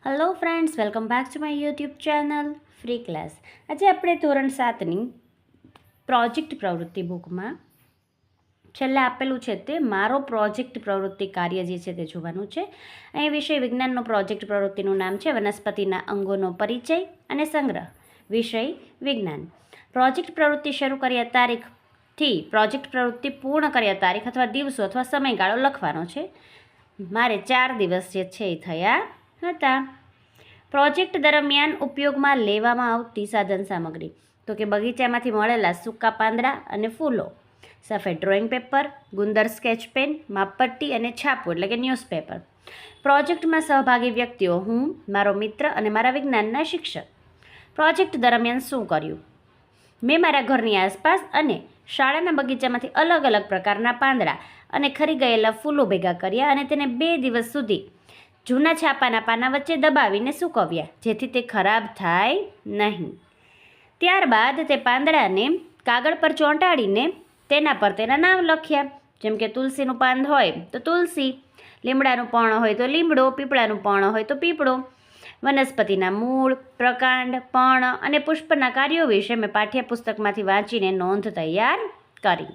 Hello friends, welcome back to my YouTube channel free class. આજે આપણે ધોરણ 7ની project પ્રવૃત્તિ બુકમાં છેલ્લે આપેલું છે તે મારો પ્રોજેક્ટ પ્રવૃત્તિ કાર્ય જે છે તે જોવાનું છે. અહીં વિષય વિજ્ઞાનનો પ્રોજેક્ટ પ્રવૃત્તિનું નામ છે વનસ્પતિના અંગોનો પરિચય અને સંગ્રહ. વિષય વિજ્ઞાન. પ્રોજેક્ટ પ્રવૃત્તિ શરૂ કર્યા તારીખથી પ્રોજેક્ટ પ્રવૃત્તિ પૂર્ણ કર્યા તારીખ અથવા દિવસો અથવા સમયગાળો લખવાનો છે. મારે 4 દિવસ જે છે એ થયા હતા. પ્રોજેક્ટ દરમિયાન ઉપયોગમાં લેવામાં આવતી સાધન સામગ્રી તો કે બગીચામાંથી મળેલા સૂકા પાંદડા અને ફૂલો, સફેદ ડ્રોઈંગ પેપર, ગુંદર સ્કેચ પેન, માપપટ્ટી અને છાપું એટલે કે ન્યૂઝપેપર. પ્રોજેક્ટમાં સહભાગી વ્યક્તિઓ હું, મારો મિત્ર અને મારા વિજ્ઞાનના શિક્ષક. પ્રોજેક્ટ દરમિયાન શું કર્યું? મેં મારા ઘરની આસપાસ અને શાળાના બગીચામાંથી અલગ અલગ પ્રકારના પાંદડા અને ખરી ગયેલા ફૂલો ભેગા કર્યા અને તેને 2 દિવસ સુધી જૂના છાપાના પાના વચ્ચે દબાવીને સૂકવ્યા, જેથી તે ખરાબ થાય નહીં. ત્યારબાદ તે પાંદડાને કાગળ પર ચોંટાડીને તેના પર તેના નામ લખ્યા. જેમ કે તુલસીનું પાન હોય તો તુલસી, લીમડાનું પર્ણ હોય તો લીમડો, પીપળાનું પર્ણ હોય તો પીપળો. વનસ્પતિના મૂળ, પ્રકાંડ, પર્ણ અને પુષ્પના કાર્યો વિશે મેં પાઠ્યપુસ્તકમાંથી વાંચીને નોંધ તૈયાર કરી.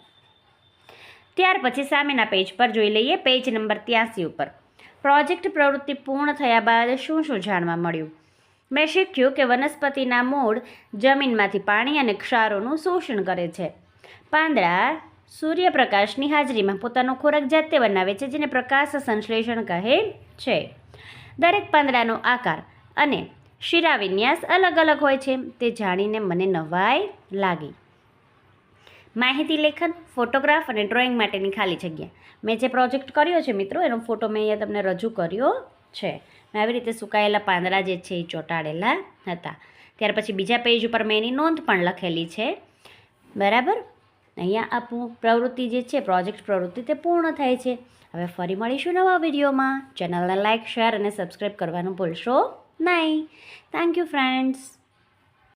ત્યાર પછી સામેના પેજ પર જોઈ લઈએ, પેજ નંબર 83 ઉપર. પ્રોજેક્ટ પ્રવૃત્તિ પૂર્ણ થયા બાદ શું શું જાણવા મળ્યું? મેં શીખ્યું કે વનસ્પતિના મૂળ જમીનમાંથી પાણી અને ક્ષારોનું શોષણ કરે છે. પાંદડા સૂર્યપ્રકાશની હાજરીમાં પોતાનો ખોરાક જાતે બનાવે છે, જેને પ્રકાશ સંશ્લેષણ કહે છે. દરેક પાંદડાનો આકાર અને શિરાવિન્યાસ અલગ અલગ હોય છે, તે જાણીને મને નવાઈ લાગી. માહિતી લેખન, ફોટોગ્રાફ અને ડ્રોઈંગ માટેની ખાલી જગ્યા. મેં જે પ્રોજેક્ટ કર્યો છે મિત્રો, એનો ફોટો મેં અહીંયા તમને રજૂ કર્યો છે. મેં આવી રીતે સુકાયેલા પાંદડા જે છે એ ચોંટાડેલા હતા. ત્યાર પછી બીજા પેજ ઉપર મેં એની નોંધ પણ લખેલી છે. બરાબર, અહીંયા આ પ્રવૃત્તિ જે છે, પ્રોજેક્ટ પ્રવૃત્તિ તે પૂર્ણ થાય છે. હવે ફરી મળીશું નવા વિડીયોમાં. ચેનલને લાઇક, શેર અને સબસ્ક્રાઈબ કરવાનું ભૂલશો નહીં. Thank you friends.